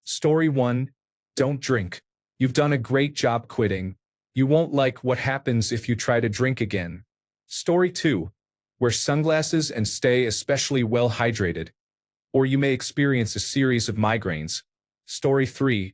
Story 1. Don't drink. You've done a great job quitting. You won't like what happens if you try to drink again. Story 2. Wear sunglasses and stay especially well hydrated, or you may experience a series of migraines. Story 3.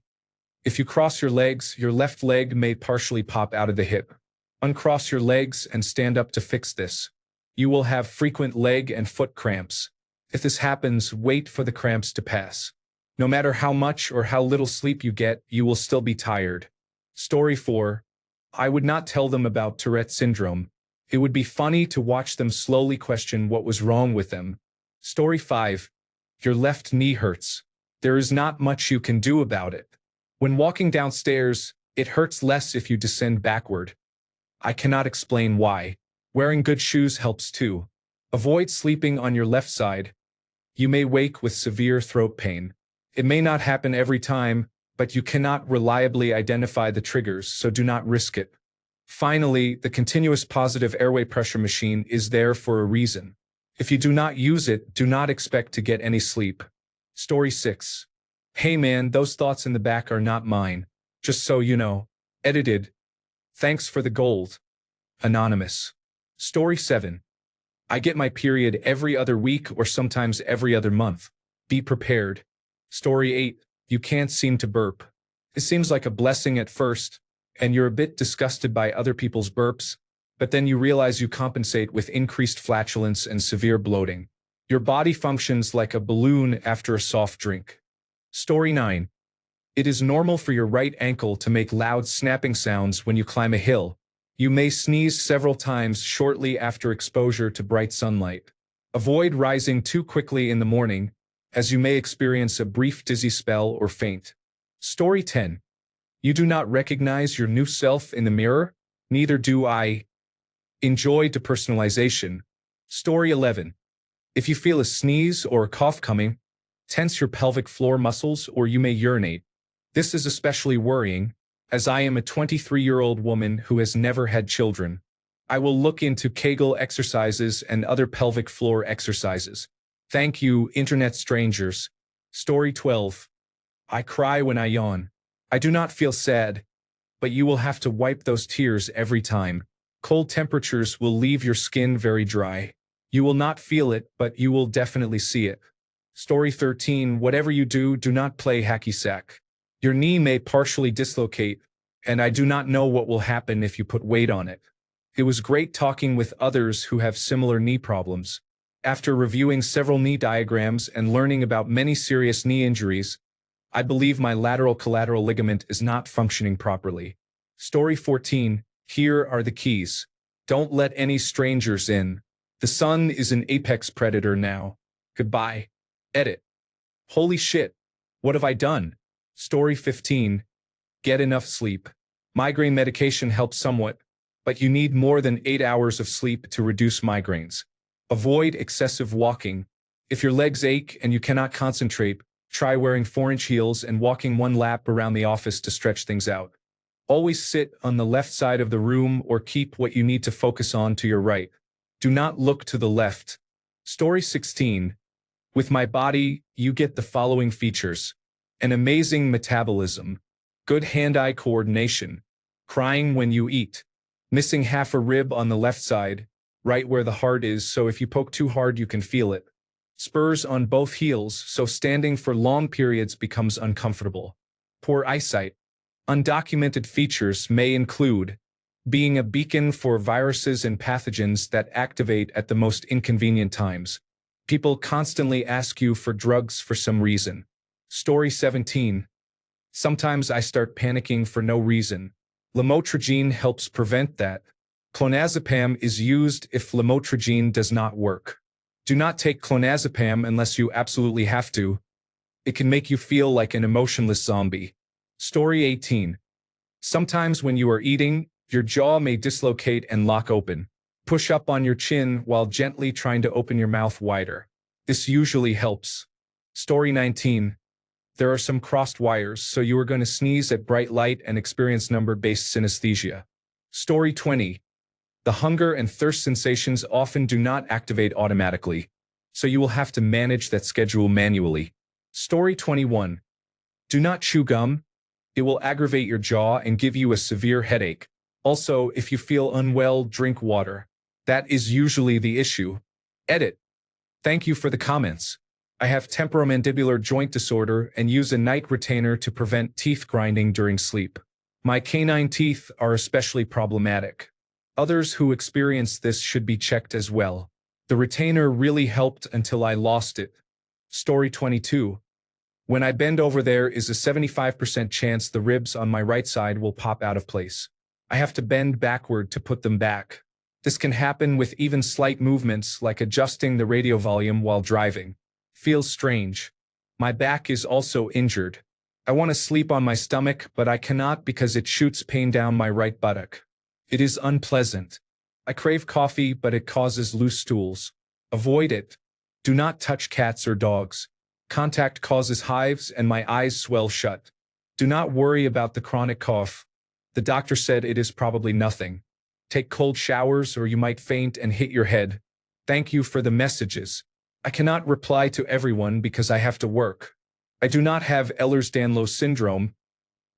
If you cross your legs, your left leg may partially pop out of the hip. Uncross your legs and stand up to fix this. You will have frequent leg and foot cramps. If this happens, wait for the cramps to pass. No matter how much or how little sleep you get, you will still be tired. Story 4. I would not tell them about Tourette syndrome. It would be funny to watch them slowly question what was wrong with them. Story 5. Your left knee hurts. There is not much you can do about it. When walking downstairs, it hurts less if you descend backward. I cannot explain why. Wearing good shoes helps too. Avoid sleeping on your left side. You may wake with severe throat pain. It may not happen every time, but you cannot reliably identify the triggers, so do not risk it. Finally, the continuous positive airway pressure machine is there for a reason. If you do not use it, do not expect to get any sleep. Story 6. Hey man, those thoughts in the back are not mine. Just so you know. Edited. Thanks for the gold. Anonymous. Story 7. I get my period every other week or sometimes every other month. Be prepared. Story 8. You can't seem to burp. It seems like a blessing at first, and you're a bit disgusted by other people's burps, but then you realize you compensate with increased flatulence and severe bloating. Your body functions like a balloon after a soft drink. Story 9. It is normal for your right ankle to make loud snapping sounds when you climb a hill. You may sneeze several times shortly after exposure to bright sunlight. Avoid rising too quickly in the morning, as you may experience a brief dizzy spell or faint. Story 10. You do not recognize your new self in the mirror? Neither do I. Enjoy depersonalization. Story 11. If you feel a sneeze or a cough coming, tense your pelvic floor muscles or you may urinate. This is especially worrying, as I am a 23-year-old woman who has never had children. I will look into Kegel exercises and other pelvic floor exercises. Thank you, internet strangers. Story 12. I cry when I yawn. I do not feel sad, but you will have to wipe those tears every time. Cold temperatures will leave your skin very dry. You will not feel it, but you will definitely see it. Story 13. Whatever you do, do not play hacky sack. Your knee may partially dislocate, and I do not know what will happen if you put weight on it. It was great talking with others who have similar knee problems. After reviewing several knee diagrams and learning about many serious knee injuries, I believe my lateral collateral ligament is not functioning properly. Story 14. Here are the keys. Don't let any strangers in. The sun is an apex predator now. Goodbye. Edit. Holy shit. What have I done? Story 15. Get enough sleep. Migraine medication helps somewhat, but you need more than 8 hours of sleep to reduce migraines. Avoid excessive walking. If your legs ache and you cannot concentrate, try wearing 4-inch heels and walking 1 lap around the office to stretch things out. Always sit on the left side of the room or keep what you need to focus on to your right. Do not look to the left. Story 16. With my body, you get the following features. An amazing metabolism. Good hand-eye coordination. Crying when you eat. Missing half a rib on the left side, right where the heart is, so if you poke too hard you can feel it. Spurs on both heels, so standing for long periods becomes uncomfortable. Poor eyesight. Undocumented features may include being a beacon for viruses and pathogens that activate at the most inconvenient times. People constantly ask you for drugs for some reason. Story 17. Sometimes I start panicking for no reason. Lamotrigine helps prevent that. Clonazepam is used if lamotrigine does not work. Do not take clonazepam unless you absolutely have to. It can make you feel like an emotionless zombie. Story 18. Sometimes when you are eating, your jaw may dislocate and lock open. Push up on your chin while gently trying to open your mouth wider. This usually helps. Story 19. There are some crossed wires, so you are going to sneeze at bright light and experience number-based synesthesia. Story 20. The hunger and thirst sensations often do not activate automatically, so you will have to manage that schedule manually. Story 21. Do not chew gum. It will aggravate your jaw and give you a severe headache. Also, if you feel unwell, drink water. That is usually the issue. Edit. Thank you for the comments. I have temporomandibular joint disorder and use a night retainer to prevent teeth grinding during sleep. My canine teeth are especially problematic. Others who experience this should be checked as well. The retainer really helped until I lost it. Story 22. When I bend over, there is a 75% chance the ribs on my right side will pop out of place. I have to bend backward to put them back. This can happen with even slight movements like adjusting the radio volume while driving. Feels strange. My back is also injured. I want to sleep on my stomach, but I cannot because it shoots pain down my right buttock. It is unpleasant. I crave coffee, but it causes loose stools. Avoid it. Do not touch cats or dogs. Contact causes hives and my eyes swell shut. Do not worry about the chronic cough. The doctor said it is probably nothing. Take cold showers or you might faint and hit your head. Thank you for the messages. I cannot reply to everyone because I have to work. I do not have Ehlers-Danlos syndrome.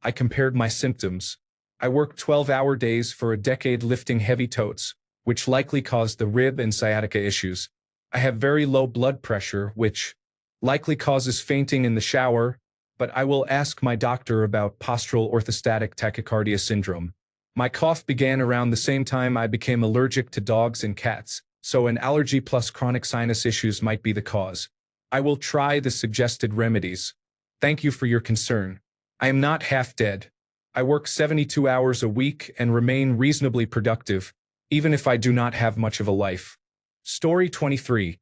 I compared my symptoms. I worked 12-hour days for a decade lifting heavy totes, which likely caused the rib and sciatica issues. I have very low blood pressure, which likely causes fainting in the shower, but I will ask my doctor about postural orthostatic tachycardia syndrome. My cough began around the same time I became allergic to dogs and cats, so an allergy plus chronic sinus issues might be the cause. I will try the suggested remedies. Thank you for your concern. I am not half dead. I work 72 hours a week and remain reasonably productive, even if I do not have much of a life. Story 23.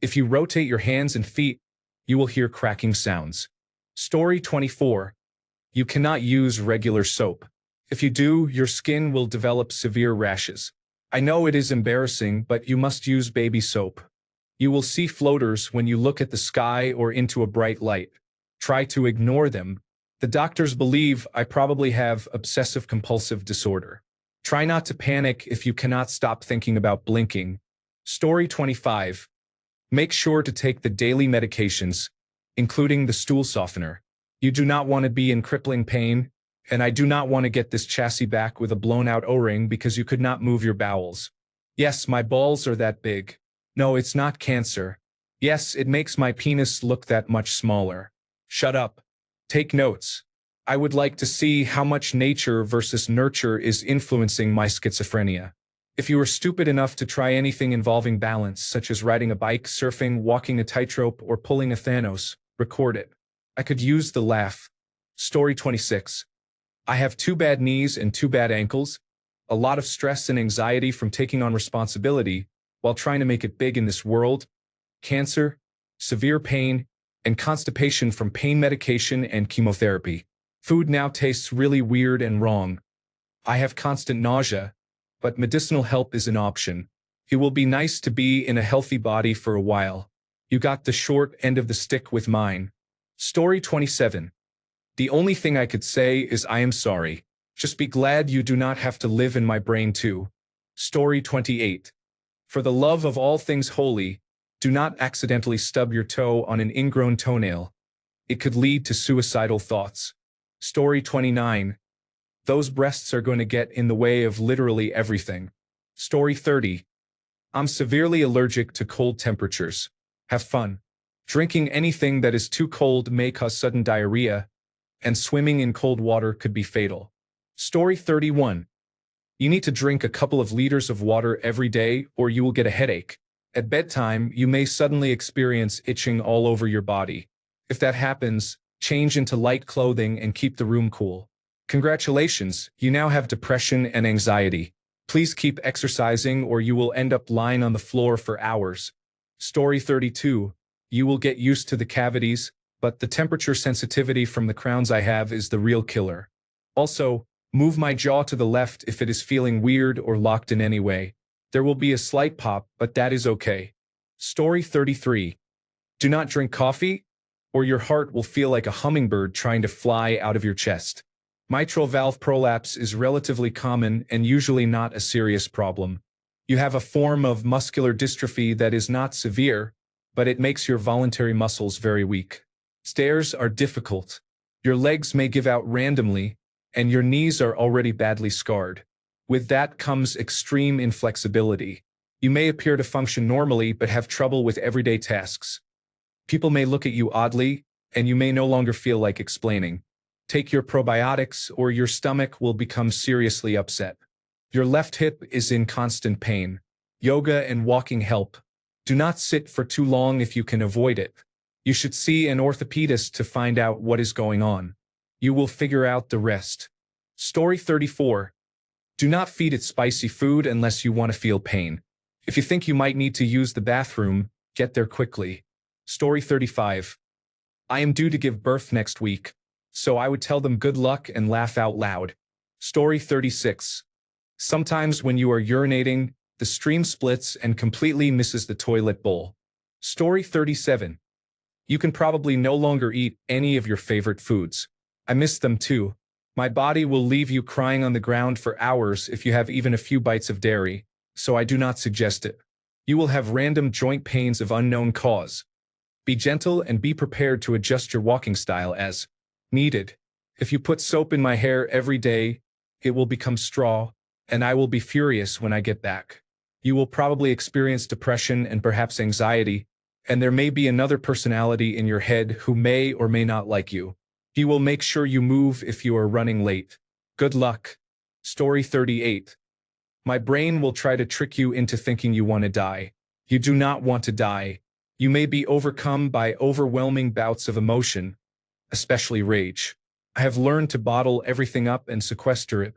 If you rotate your hands and feet, you will hear cracking sounds. Story 24. You cannot use regular soap. If you do, your skin will develop severe rashes. I know it is embarrassing, but you must use baby soap. You will see floaters when you look at the sky or into a bright light. Try to ignore them. The doctors believe I probably have obsessive-compulsive disorder. Try not to panic if you cannot stop thinking about blinking. Story 25. Make sure to take the daily medications, including the stool softener. You do not want to be in crippling pain, and I do not want to get this chassis back with a blown-out O-ring because you could not move your bowels. Yes, my balls are that big. No, it's not cancer. Yes, it makes my penis look that much smaller. Shut up. Take notes. I would like to see how much nature versus nurture is influencing my schizophrenia. If you are stupid enough to try anything involving balance, such as riding a bike, surfing, walking a tightrope, or pulling a Thanos, record it. I could use the laugh. Story 26. I have 2 bad knees and 2 bad ankles, a lot of stress and anxiety from taking on responsibility while trying to make it big in this world, cancer, severe pain, and constipation from pain medication and chemotherapy. Food now tastes really weird and wrong. I have constant nausea, but medicinal help is an option. It will be nice to be in a healthy body for a while. You got the short end of the stick with mine. Story 27. The only thing I could say is I am sorry. Just be glad you do not have to live in my brain too. Story 28. For the love of all things holy, do not accidentally stub your toe on an ingrown toenail. It could lead to suicidal thoughts. Story 29. Those breasts are going to get in the way of literally everything. Story 30. I'm severely allergic to cold temperatures. Have fun. Drinking anything that is too cold may cause sudden diarrhea, and swimming in cold water could be fatal. Story 31. You need to drink a couple of liters of water every day or you will get a headache. At bedtime, you may suddenly experience itching all over your body. If that happens, change into light clothing and keep the room cool. Congratulations, you now have depression and anxiety. Please keep exercising or you will end up lying on the floor for hours. Story 32. You will get used to the cavities, but the temperature sensitivity from the crowns I have is the real killer. Also, move my jaw to the left if it is feeling weird or locked in any way. There will be a slight pop, but that is okay. Story 33. Do not drink coffee, or your heart will feel like a hummingbird trying to fly out of your chest. Mitral valve prolapse is relatively common and usually not a serious problem. You have a form of muscular dystrophy that is not severe, but it makes your voluntary muscles very weak. Stairs are difficult. Your legs may give out randomly, and your knees are already badly scarred. With that comes extreme inflexibility. You may appear to function normally but have trouble with everyday tasks. People may look at you oddly, and you may no longer feel like explaining. Take your probiotics or your stomach will become seriously upset. Your left hip is in constant pain. Yoga and walking help. Do not sit for too long if you can avoid it. You should see an orthopedist to find out what is going on. You will figure out the rest. Story 34. Do not feed it spicy food unless you want to feel pain. If you think you might need to use the bathroom, get there quickly. Story 35. I am due to give birth next week, so I would tell them good luck and laugh out loud. Story 36. Sometimes when you are urinating, the stream splits and completely misses the toilet bowl. Story 37. You can probably no longer eat any of your favorite foods. I miss them too. My body will leave you crying on the ground for hours if you have even a few bites of dairy, so I do not suggest it. You will have random joint pains of unknown cause. Be gentle and be prepared to adjust your walking style as needed. If you put soap in my hair every day, it will become straw, and I will be furious when I get back. You will probably experience depression and perhaps anxiety, and there may be another personality in your head who may or may not like you. He will make sure you move if you are running late. Good luck. Story 38. My brain will try to trick you into thinking you want to die. You do not want to die. You may be overcome by overwhelming bouts of emotion, especially rage. I have learned to bottle everything up and sequester it.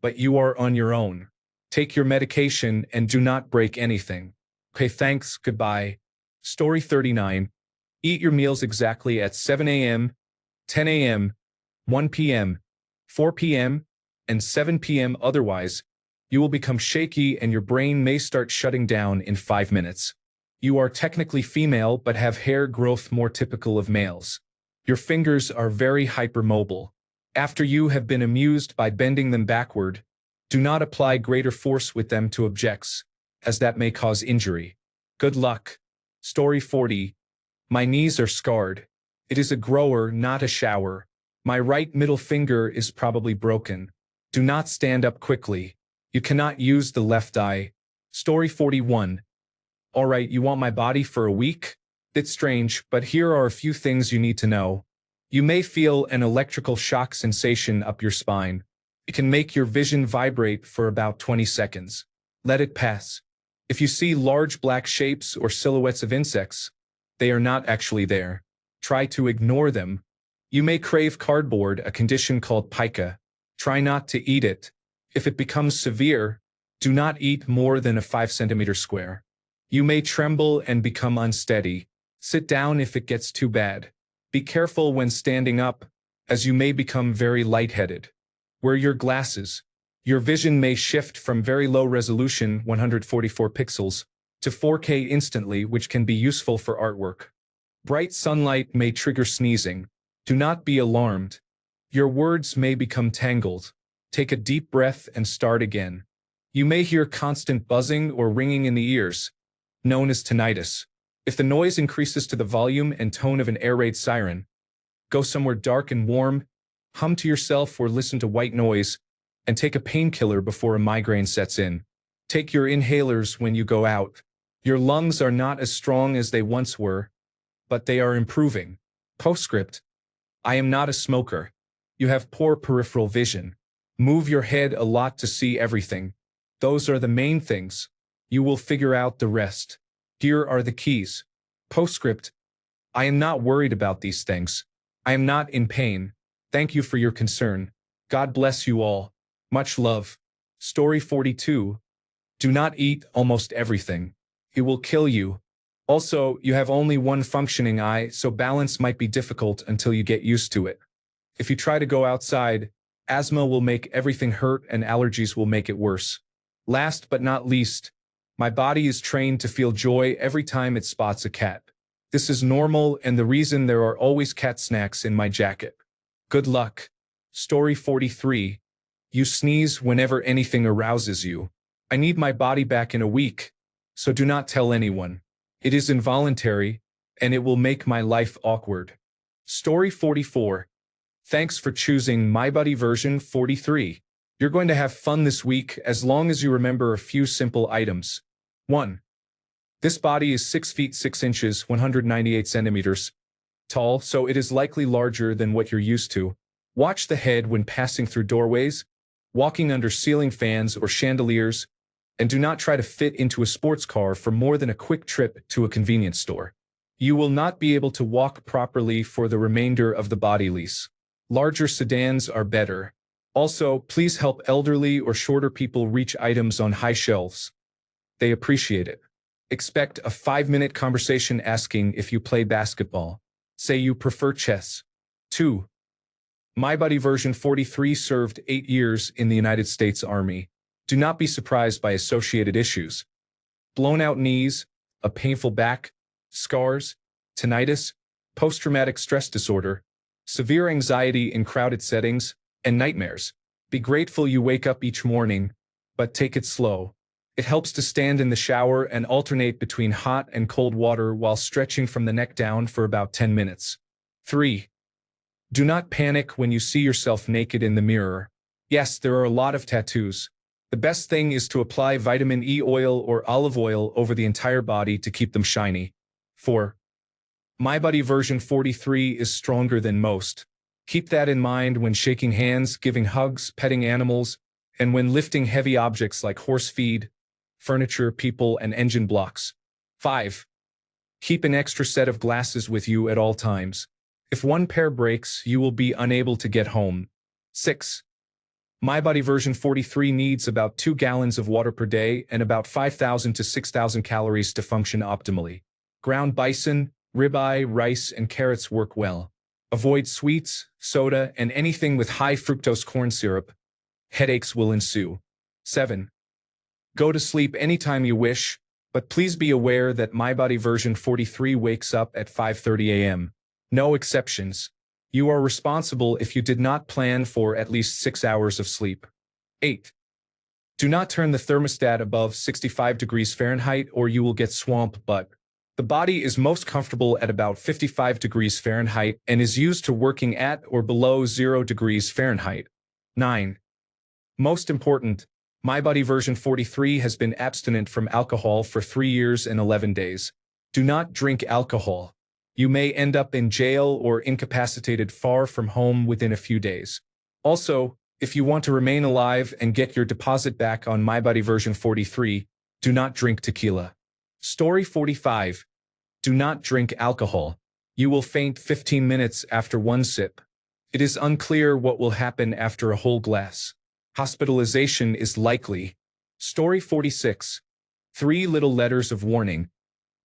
But you are on your own. Take your medication and do not break anything. Okay, thanks, goodbye. Story 39. Eat your meals exactly at 7 a.m., 10 a.m., 1 p.m., 4 p.m., and 7 p.m. Otherwise, you will become shaky and your brain may start shutting down in 5 minutes. You are technically female but have hair growth more typical of males. Your fingers are very hypermobile. After you have been amused by bending them backward, do not apply greater force with them to objects, as that may cause injury. Good luck. Story 40. My knees are scarred. It is a grower, not a shower. My right middle finger is probably broken. Do not stand up quickly. You cannot use the left eye. Story 41. Alright, you want my body for a week? It's strange, but here are a few things you need to know. You may feel an electrical shock sensation up your spine. It can make your vision vibrate for about 20 seconds. Let it pass. If you see large black shapes or silhouettes of insects, they are not actually there. Try to ignore them. You may crave cardboard, a condition called pica. Try not to eat it. If it becomes severe, do not eat more than a 5-centimeter square. You may tremble and become unsteady. Sit down if it gets too bad. Be careful when standing up, as you may become very lightheaded. Wear your glasses. Your vision may shift from very low resolution 144 pixels to 4K instantly, which can be useful for artwork. Bright sunlight may trigger sneezing. Do not be alarmed. Your words may become tangled. Take a deep breath and start again. You may hear constant buzzing or ringing in the ears, known as tinnitus. If the noise increases to the volume and tone of an air raid siren, go somewhere dark and warm, hum to yourself or listen to white noise, and take a painkiller before a migraine sets in. Take your inhalers when you go out. Your lungs are not as strong as they once were, but they are improving. Postscript. I am not a smoker. You have poor peripheral vision. Move your head a lot to see everything. Those are the main things. You will figure out the rest. Here are the keys. Postscript. I am not worried about these things. I am not in pain. Thank you for your concern. God bless you all. Much love. Story 42. Do not eat almost everything. It will kill you. Also, you have only one functioning eye, so balance might be difficult until you get used to it. If you try to go outside, asthma will make everything hurt and allergies will make it worse. Last but not least, my body is trained to feel joy every time it spots a cat. This is normal and the reason there are always cat snacks in my jacket. Good luck. Story 43. You sneeze whenever anything arouses you. I need my body back in a week, so do not tell anyone. It is involuntary, and it will make my life awkward. Story 44. Thanks for choosing MyBuddy version 43. You're going to have fun this week as long as you remember a few simple items. 1. This body is 6 feet 6 inches, 198 centimeters tall, so it is likely larger than what you're used to. Watch the head when passing through doorways, walking under ceiling fans or chandeliers, and do not try to fit into a sports car for more than a quick trip to a convenience store. You will not be able to walk properly for the remainder of the body lease. Larger sedans are better. Also, please help elderly or shorter people reach items on high shelves. They appreciate it. Expect a 5-minute conversation asking if you play basketball. Say you prefer chess. 2. MyBuddy version 43 served 8 years in the United States Army. Do not be surprised by associated issues. Blown out knees, a painful back, scars, tinnitus, post-traumatic stress disorder, severe anxiety in crowded settings, and nightmares. Be grateful you wake up each morning, but take it slow. It helps to stand in the shower and alternate between hot and cold water while stretching from the neck down for about 10 minutes. 3. Do not panic when you see yourself naked in the mirror. Yes, there are a lot of tattoos. The best thing is to apply vitamin E oil or olive oil over the entire body to keep them shiny. 4. MyBuddy version 43 is stronger than most. Keep that in mind when shaking hands, giving hugs, petting animals, and when lifting heavy objects like horse feed, furniture, people, and engine blocks. 5. Keep an extra set of glasses with you at all times. If one pair breaks, you will be unable to get home. 6. MyBuddy version 43 needs about 2 gallons of water per day and about 5,000 to 6,000 calories to function optimally. Ground bison, ribeye, rice, and carrots work well. Avoid sweets, soda, and anything with high fructose corn syrup. Headaches will ensue. 7. Go to sleep anytime you wish, but please be aware that MyBuddy version 43 wakes up at 5:30 a.m. No exceptions. You are responsible if you did not plan for at least 6 hours of sleep. 8. Do not turn the thermostat above 65 degrees Fahrenheit or you will get swamp butt. The body is most comfortable at about 55 degrees Fahrenheit and is used to working at or below 0 degrees Fahrenheit. 9. Most important, MyBuddy version 43 has been abstinent from alcohol for 3 years and 11 days. Do not drink alcohol. You may end up in jail or incapacitated far from home within a few days. Also, if you want to remain alive and get your deposit back on MyBuddy version 43, do not drink tequila. Story 45. Do not drink alcohol. You will faint 15 minutes after one sip. It is unclear what will happen after a whole glass. Hospitalization is likely. Story 46. 3 little letters of warning.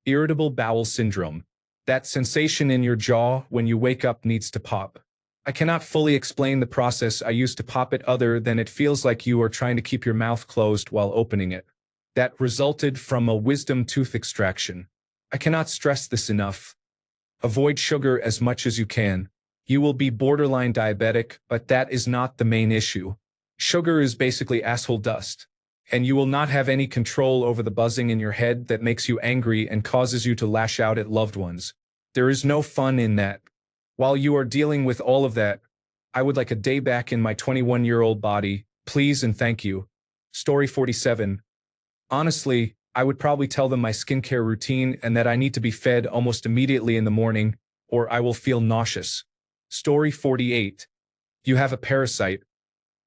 Irritable bowel syndrome. That sensation in your jaw when you wake up needs to pop. I cannot fully explain the process I use to pop it other than it feels like you are trying to keep your mouth closed while opening it. That resulted from a wisdom tooth extraction. I cannot stress this enough. Avoid sugar as much as you can. You will be borderline diabetic, but that is not the main issue. Sugar is basically asshole dust, and you will not have any control over the buzzing in your head that makes you angry and causes you to lash out at loved ones. There is no fun in that. While you are dealing with all of that, I would like a day back in my 21-year-old body, please and thank you. Story 47. Honestly, I would probably tell them my skincare routine and that I need to be fed almost immediately in the morning, or I will feel nauseous. Story 48. You have a parasite.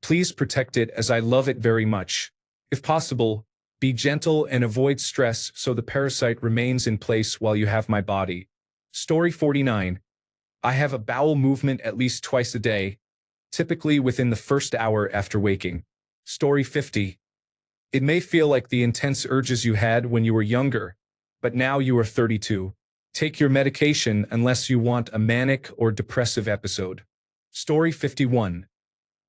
Please protect it as I love it very much. If possible, be gentle and avoid stress so the parasite remains in place while you have my body. Story 49. I have a bowel movement at least twice a day, typically within the first hour after waking. Story 50. It may feel like the intense urges you had when you were younger, but now you are 32. Take your medication unless you want a manic or depressive episode. Story 51.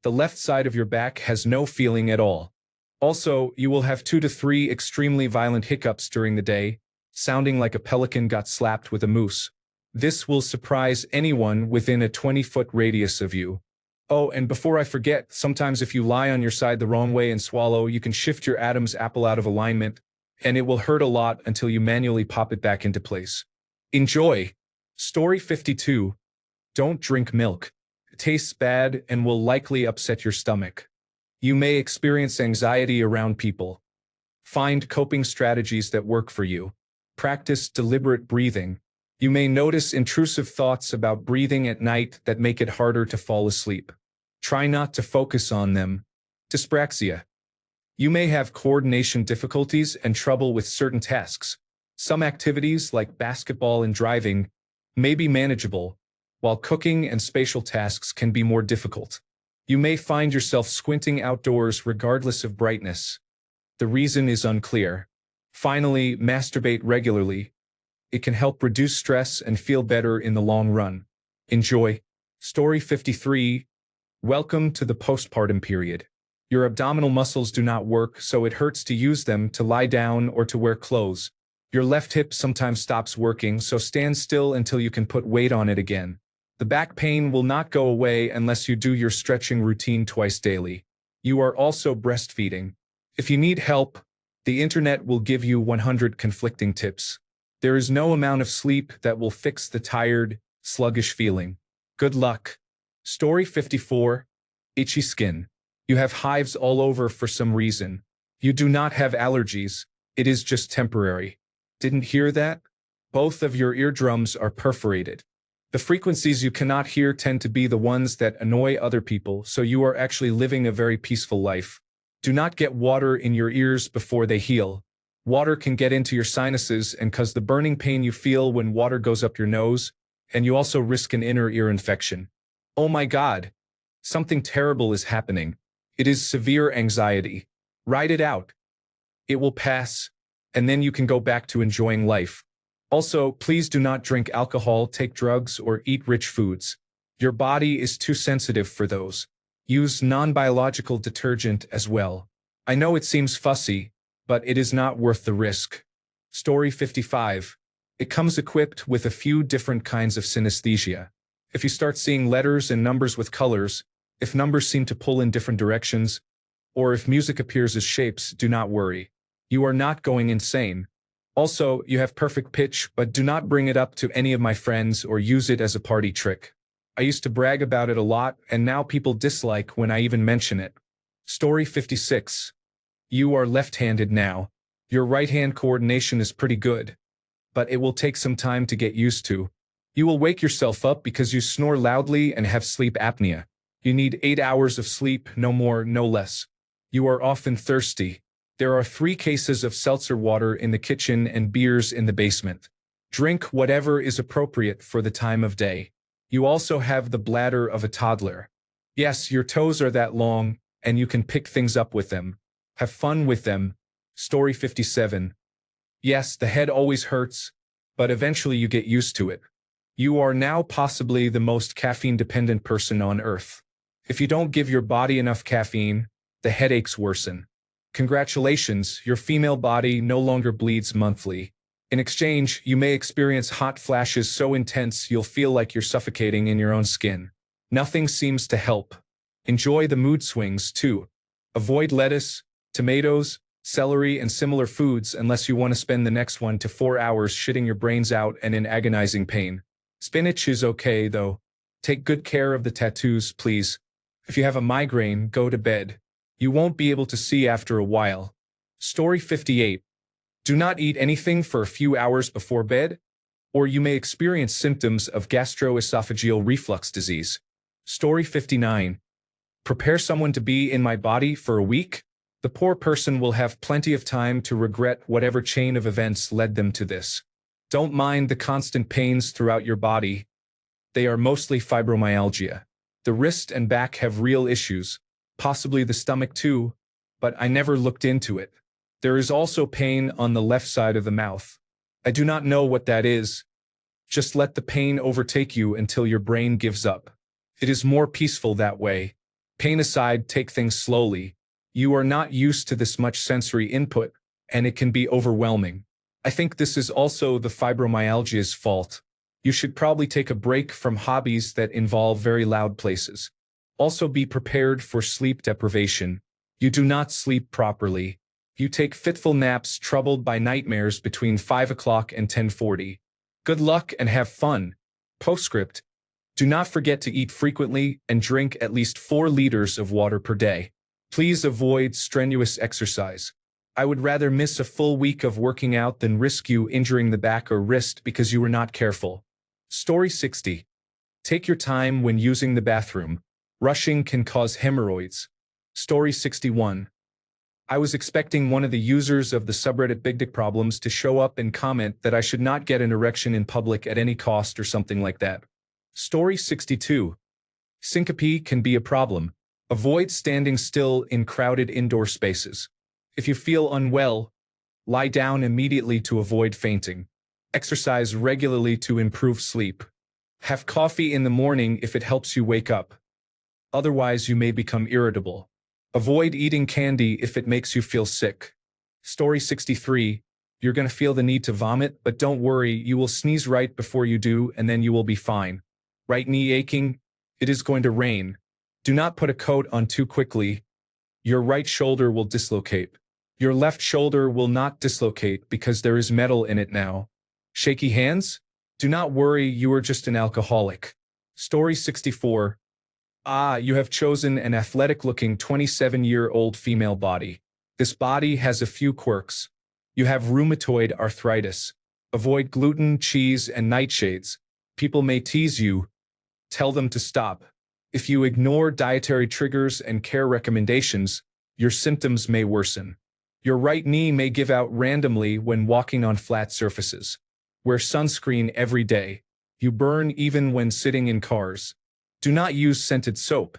The left side of your back has no feeling at all. Also, you will have 2 to 3 extremely violent hiccups during the day, sounding like a pelican got slapped with a moose. This will surprise anyone within a 20-foot radius of you. Oh, and before I forget, sometimes if you lie on your side the wrong way and swallow, you can shift your Adam's apple out of alignment, and it will hurt a lot until you manually pop it back into place. Enjoy! Story 52. Don't drink milk. It tastes bad and will likely upset your stomach. You may experience anxiety around people. Find coping strategies that work for you. Practice deliberate breathing. You may notice intrusive thoughts about breathing at night that make it harder to fall asleep. Try not to focus on them. Dyspraxia. You may have coordination difficulties and trouble with certain tasks. Some activities, like basketball and driving, may be manageable, while cooking and spatial tasks can be more difficult. You may find yourself squinting outdoors regardless of brightness. The reason is unclear. Finally, masturbate regularly. It can help reduce stress and feel better in the long run. Enjoy. Story 53. Welcome to the postpartum period. Your abdominal muscles do not work, so it hurts to use them to lie down or to wear clothes. Your left hip sometimes stops working, so stand still until you can put weight on it again. The back pain will not go away unless you do your stretching routine twice daily. You are also breastfeeding. If you need help, the internet will give you 100 conflicting tips. There is no amount of sleep that will fix the tired, sluggish feeling. Good luck. Story 54. Itchy skin. You have hives all over for some reason. You do not have allergies. It is just temporary. Didn't hear that? Both of your eardrums are perforated. The frequencies you cannot hear tend to be the ones that annoy other people, so you are actually living a very peaceful life. Do not get water in your ears before they heal. Water can get into your sinuses and cause the burning pain you feel when water goes up your nose, and you also risk an inner ear infection. Oh my God! Something terrible is happening. It is severe anxiety. Ride it out. It will pass, and then you can go back to enjoying life. Also, please do not drink alcohol, take drugs, or eat rich foods. Your body is too sensitive for those. Use non-biological detergent as well. I know it seems fussy, but it is not worth the risk. Story 55. It comes equipped with a few different kinds of synesthesia. If you start seeing letters and numbers with colors, if numbers seem to pull in different directions, or if music appears as shapes, do not worry. You are not going insane. Also, you have perfect pitch, but do not bring it up to any of my friends or use it as a party trick. I used to brag about it a lot, and now people dislike when I even mention it. Story 56. You are left-handed now. Your right-hand coordination is pretty good, but it will take some time to get used to. You will wake yourself up because you snore loudly and have sleep apnea. You need 8 hours of sleep, no more, no less. You are often thirsty. There are 3 cases of seltzer water in the kitchen and beers in the basement. Drink whatever is appropriate for the time of day. You also have the bladder of a toddler. Yes, your toes are that long, and you can pick things up with them. Have fun with them. Story 57. Yes, the head always hurts, but eventually you get used to it. You are now possibly the most caffeine-dependent person on Earth. If you don't give your body enough caffeine, the headaches worsen. Congratulations, your female body no longer bleeds monthly. In exchange, you may experience hot flashes so intense you'll feel like you're suffocating in your own skin. Nothing seems to help. Enjoy the mood swings, too. Avoid lettuce, tomatoes, celery, and similar foods unless you want to spend the next 1 to 4 hours shitting your brains out and in agonizing pain. Spinach is okay, though. Take good care of the tattoos, please. If you have a migraine, go to bed. You won't be able to see after a while. Story 58. Do not eat anything for a few hours before bed, or you may experience symptoms of gastroesophageal reflux disease. Story 59. Prepare someone to be in my body for a week? The poor person will have plenty of time to regret whatever chain of events led them to this. Don't mind the constant pains throughout your body. They are mostly fibromyalgia. The wrist and back have real issues, possibly the stomach too, but I never looked into it. There is also pain on the left side of the mouth. I do not know what that is. Just let the pain overtake you until your brain gives up. It is more peaceful that way. Pain aside, take things slowly. You are not used to this much sensory input, and it can be overwhelming. I think this is also the fibromyalgia's fault. You should probably take a break from hobbies that involve very loud places. Also be prepared for sleep deprivation. You do not sleep properly. You take fitful naps troubled by nightmares between 5 o'clock and 10:40. Good luck and have fun. Postscript. Do not forget to eat frequently and drink at least 4 liters of water per day. Please avoid strenuous exercise. I would rather miss a full week of working out than risk you injuring the back or wrist because you were not careful. Story 60. Take your time when using the bathroom. Rushing can cause hemorrhoids. Story 61. I was expecting one of the users of the subreddit Big Dick Problems to show up and comment that I should not get an erection in public at any cost or something like that. Story 62. Syncope can be a problem. Avoid standing still in crowded indoor spaces. If you feel unwell, lie down immediately to avoid fainting. Exercise regularly to improve sleep. Have coffee in the morning if it helps you wake up. Otherwise, you may become irritable. Avoid eating candy if it makes you feel sick. Story 63. You're going to feel the need to vomit, but don't worry, you will sneeze right before you do, and then you will be fine. Right knee aching? It is going to rain. Do not put a coat on too quickly. Your right shoulder will dislocate. Your left shoulder will not dislocate because there is metal in it now. Shaky hands? Do not worry, you are just an alcoholic. Story 64. You have chosen an athletic-looking 27-year-old female body. This body has a few quirks. You have rheumatoid arthritis. Avoid gluten, cheese, and nightshades. People may tease you. Tell them to stop. If you ignore dietary triggers and care recommendations, your symptoms may worsen. Your right knee may give out randomly when walking on flat surfaces. Wear sunscreen every day. You burn even when sitting in cars. Do not use scented soap.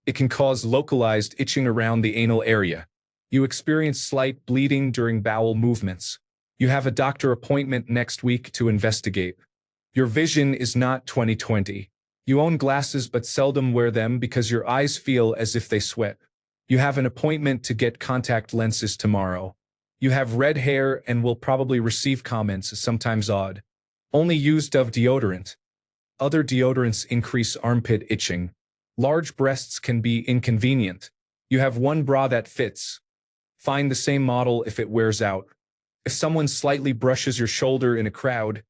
It can cause localized itching around the anal area. You experience slight bleeding during bowel movements. You have a doctor appointment next week to investigate. Your vision is not 20/20. You own glasses but seldom wear them because your eyes feel as if they sweat. You have an appointment to get contact lenses tomorrow. You have red hair and will probably receive comments, sometimes odd. Only use Dove deodorant. Other deodorants increase armpit itching. Large breasts can be inconvenient. You have one bra that fits. Find the same model if it wears out. If someone slightly brushes your shoulder in a crowd,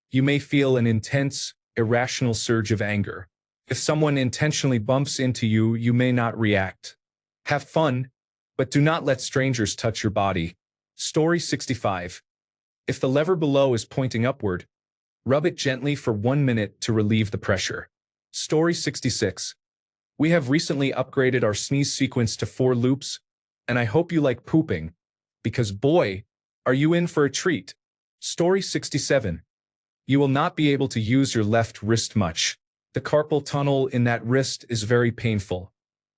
you may feel an intense, irrational surge of anger. If someone intentionally bumps into you, you may not react. Have fun, but do not let strangers touch your body. Story 65. If the lever below is pointing upward, rub it gently for 1 minute to relieve the pressure. Story 66. We have recently upgraded our sneeze sequence to 4 loops, and I hope you like pooping, because boy, are you in for a treat. Story 67. You will not be able to use your left wrist much. The carpal tunnel in that wrist is very painful.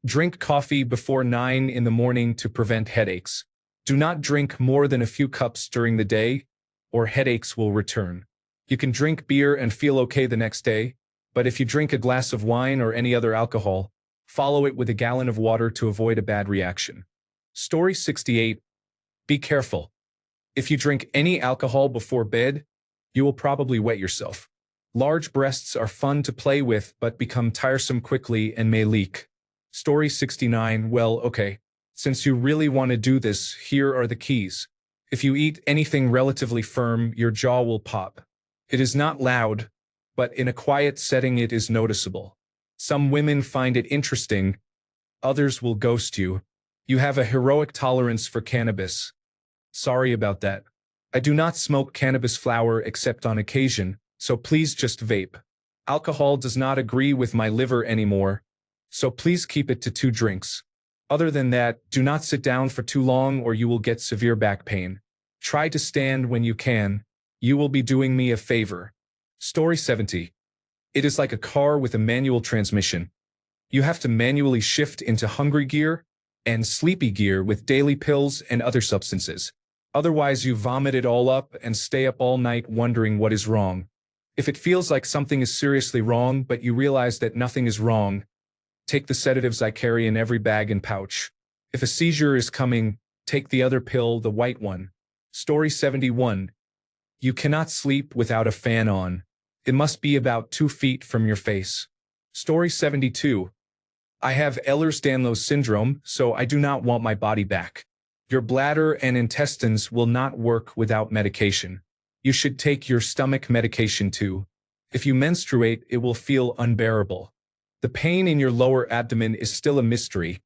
Drink coffee before 9 in the morning to prevent headaches. Do not drink more than a few cups during the day, or headaches will return. You can drink beer and feel okay the next day, but if you drink a glass of wine or any other alcohol, follow it with a gallon of water to avoid a bad reaction. Story 68. Be careful. If you drink any alcohol before bed, you will probably wet yourself. Large breasts are fun to play with but become tiresome quickly and may leak. Story 69. Well, okay. Since you really want to do this, here are the keys. If you eat anything relatively firm, your jaw will pop. It is not loud, but in a quiet setting it is noticeable. Some women find it interesting, others will ghost you. You have a heroic tolerance for cannabis. Sorry about that. I do not smoke cannabis flower except on occasion, so please just vape. Alcohol does not agree with my liver anymore, so please keep it to 2 drinks. Other than that, do not sit down for too long or you will get severe back pain. Try to stand when you can. You will be doing me a favor. Story 70. It is like a car with a manual transmission. You have to manually shift into hungry gear and sleepy gear with daily pills and other substances. Otherwise, you vomit it all up and stay up all night wondering what is wrong. If it feels like something is seriously wrong but you realize that nothing is wrong, take the sedatives I carry in every bag and pouch. If a seizure is coming, take the other pill, the white one. Story 71. You cannot sleep without a fan on. It must be about 2 feet from your face. Story 72. I have Ehlers-Danlos syndrome, so I do not want my body back. Your bladder and intestines will not work without medication. You should take your stomach medication too. If you menstruate, it will feel unbearable. The pain in your lower abdomen is still a mystery,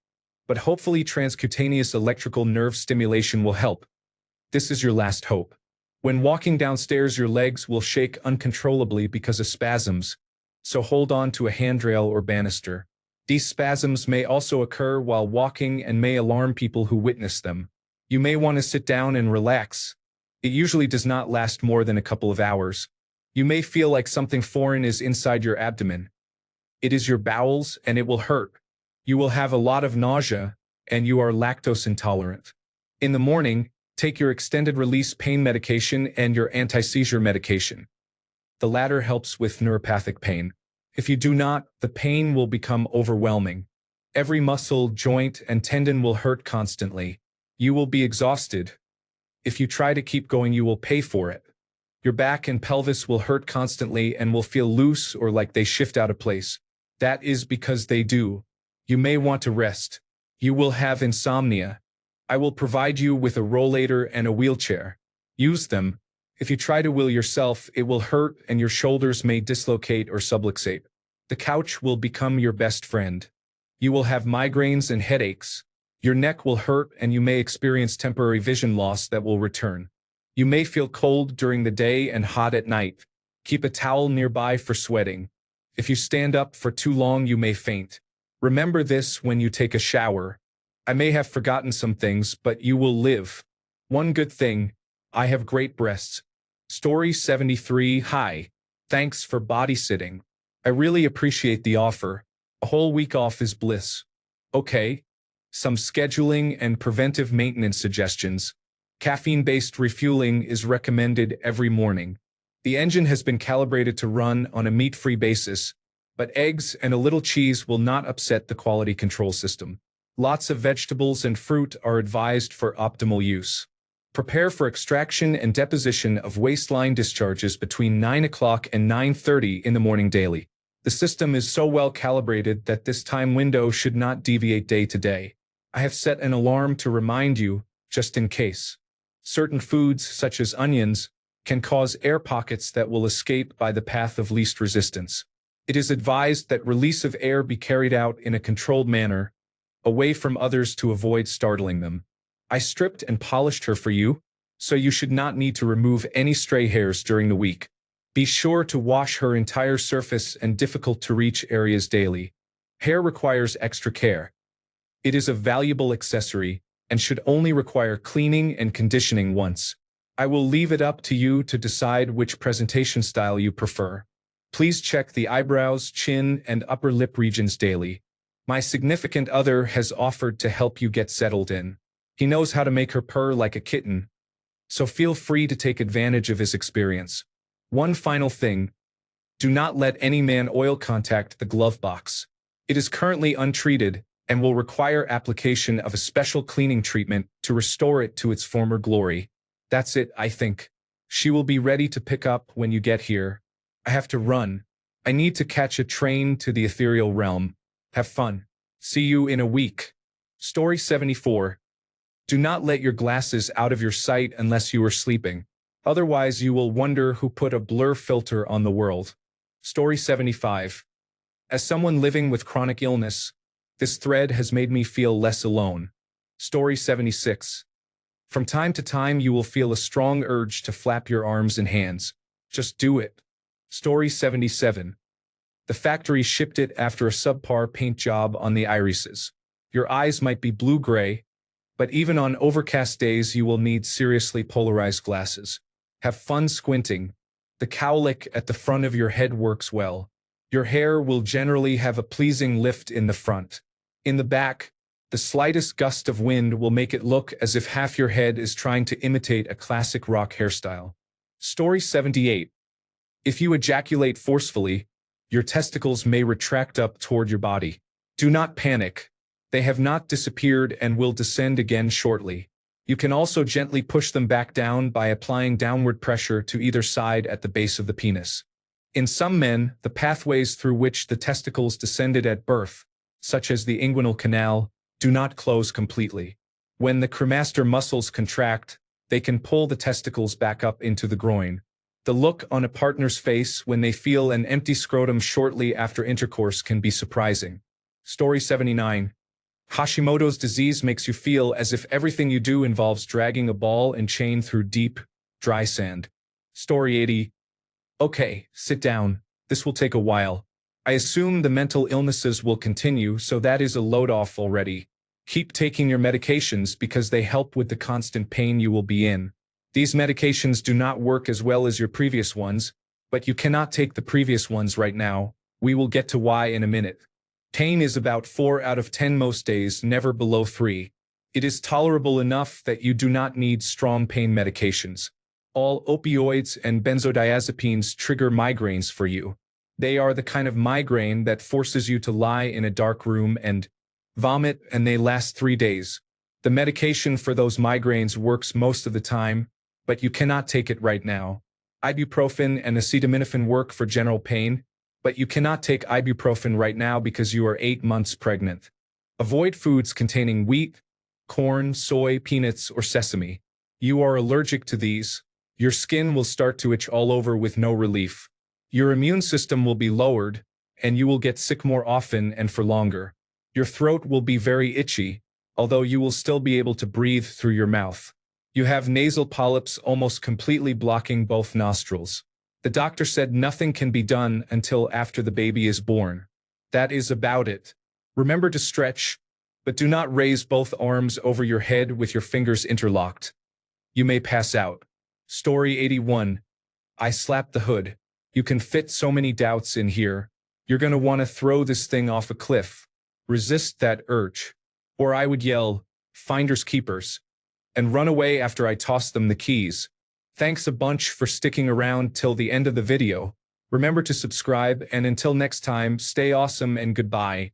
but hopefully transcutaneous electrical nerve stimulation will help. This is your last hope. When walking downstairs, your legs will shake uncontrollably because of spasms, so hold on to a handrail or banister. These spasms may also occur while walking and may alarm people who witness them. You may want to sit down and relax. It usually does not last more than a couple of hours. You may feel like something foreign is inside your abdomen. It is your bowels, and it will hurt. You will have a lot of nausea, and you are lactose intolerant. In the morning, take your extended-release pain medication and your anti-seizure medication. The latter helps with neuropathic pain. If you do not, the pain will become overwhelming. Every muscle, joint, and tendon will hurt constantly. You will be exhausted. If you try to keep going, you will pay for it. Your back and pelvis will hurt constantly and will feel loose or like they shift out of place. That is because they do. You may want to rest. You will have insomnia. I will provide you with a rollator and a wheelchair. Use them. If you try to wheel yourself, it will hurt and your shoulders may dislocate or subluxate. The couch will become your best friend. You will have migraines and headaches. Your neck will hurt and you may experience temporary vision loss that will return. You may feel cold during the day and hot at night. Keep a towel nearby for sweating. If you stand up for too long, you may faint. Remember this when you take a shower. I may have forgotten some things, but you will live. One good thing, I have great breasts. Story 73. Hi. Thanks for body sitting. I really appreciate the offer. A whole week off is bliss. Okay. Some scheduling and preventive maintenance suggestions. Caffeine-based refueling is recommended every morning. The engine has been calibrated to run on a meat-free basis, but eggs and a little cheese will not upset the quality control system. Lots of vegetables and fruit are advised for optimal use. Prepare for extraction and deposition of waistline discharges between 9 o'clock and 9:30 in the morning daily. The system is so well calibrated that this time window should not deviate day to day. I have set an alarm to remind you, just in case. Certain foods, such as onions, can cause air pockets that will escape by the path of least resistance. It is advised that release of air be carried out in a controlled manner, away from others to avoid startling them. I stripped and polished her for you, so you should not need to remove any stray hairs during the week. Be sure to wash her entire surface and difficult-to-reach areas daily. Hair requires extra care. It is a valuable accessory and should only require cleaning and conditioning once. I will leave it up to you to decide which presentation style you prefer. Please check the eyebrows, chin, and upper lip regions daily. My significant other has offered to help you get settled in. He knows how to make her purr like a kitten, so feel free to take advantage of his experience. One final thing, do not let any man oil contact the glove box. It is currently untreated and will require application of a special cleaning treatment to restore it to its former glory. That's it, I think. She will be ready to pick up when you get here. I have to run. I need to catch a train to the ethereal realm. Have fun. See you in a week. Story 74. Do not let your glasses out of your sight unless you are sleeping. Otherwise, you will wonder who put a blur filter on the world. Story 75. As someone living with chronic illness, this thread has made me feel less alone. Story 76. From time to time, you will feel a strong urge to flap your arms and hands. Just do it. Story 77. The factory shipped it after a subpar paint job on the irises. Your eyes might be blue-gray, but even on overcast days you will need seriously polarized glasses. Have fun squinting. The cowlick at the front of your head works well. Your hair will generally have a pleasing lift in the front. In the back, the slightest gust of wind will make it look as if half your head is trying to imitate a classic rock hairstyle. Story 78. If you ejaculate forcefully, your testicles may retract up toward your body. Do not panic. They have not disappeared and will descend again shortly. You can also gently push them back down by applying downward pressure to either side at the base of the penis. In some men, the pathways through which the testicles descended at birth, such as the inguinal canal, do not close completely. When the cremaster muscles contract, they can pull the testicles back up into the groin. The look on a partner's face when they feel an empty scrotum shortly after intercourse can be surprising. Story 79. Hashimoto's disease makes you feel as if everything you do involves dragging a ball and chain through deep, dry sand. Story 80. Okay, sit down. This will take a while. I assume the mental illnesses will continue, so that is a load off already. Keep taking your medications because they help with the constant pain you will be in. These medications do not work as well as your previous ones, but you cannot take the previous ones right now. We will get to why in a minute. Pain is about 4 out of 10 most days, never below 3. It is tolerable enough that you do not need strong pain medications. All opioids and benzodiazepines trigger migraines for you. They are the kind of migraine that forces you to lie in a dark room and vomit, and they last 3 days. The medication for those migraines works most of the time, but you cannot take it right now. Ibuprofen and acetaminophen work for general pain, but you cannot take ibuprofen right now because you are 8 months pregnant. Avoid foods containing wheat, corn, soy, peanuts, or sesame. You are allergic to these. Your skin will start to itch all over with no relief. Your immune system will be lowered, and you will get sick more often and for longer. Your throat will be very itchy, although you will still be able to breathe through your mouth. You have nasal polyps almost completely blocking both nostrils. The doctor said nothing can be done until after the baby is born. That is about it. Remember to stretch, but do not raise both arms over your head with your fingers interlocked. You may pass out. Story 81. I slapped the hood. You can fit so many doubts in here. You're gonna want to throw this thing off a cliff. Resist that urge. Or I would yell, finders keepers, and run away after I toss them the keys. Thanks a bunch for sticking around till the end of the video. Remember to subscribe, and until next time, stay awesome and goodbye.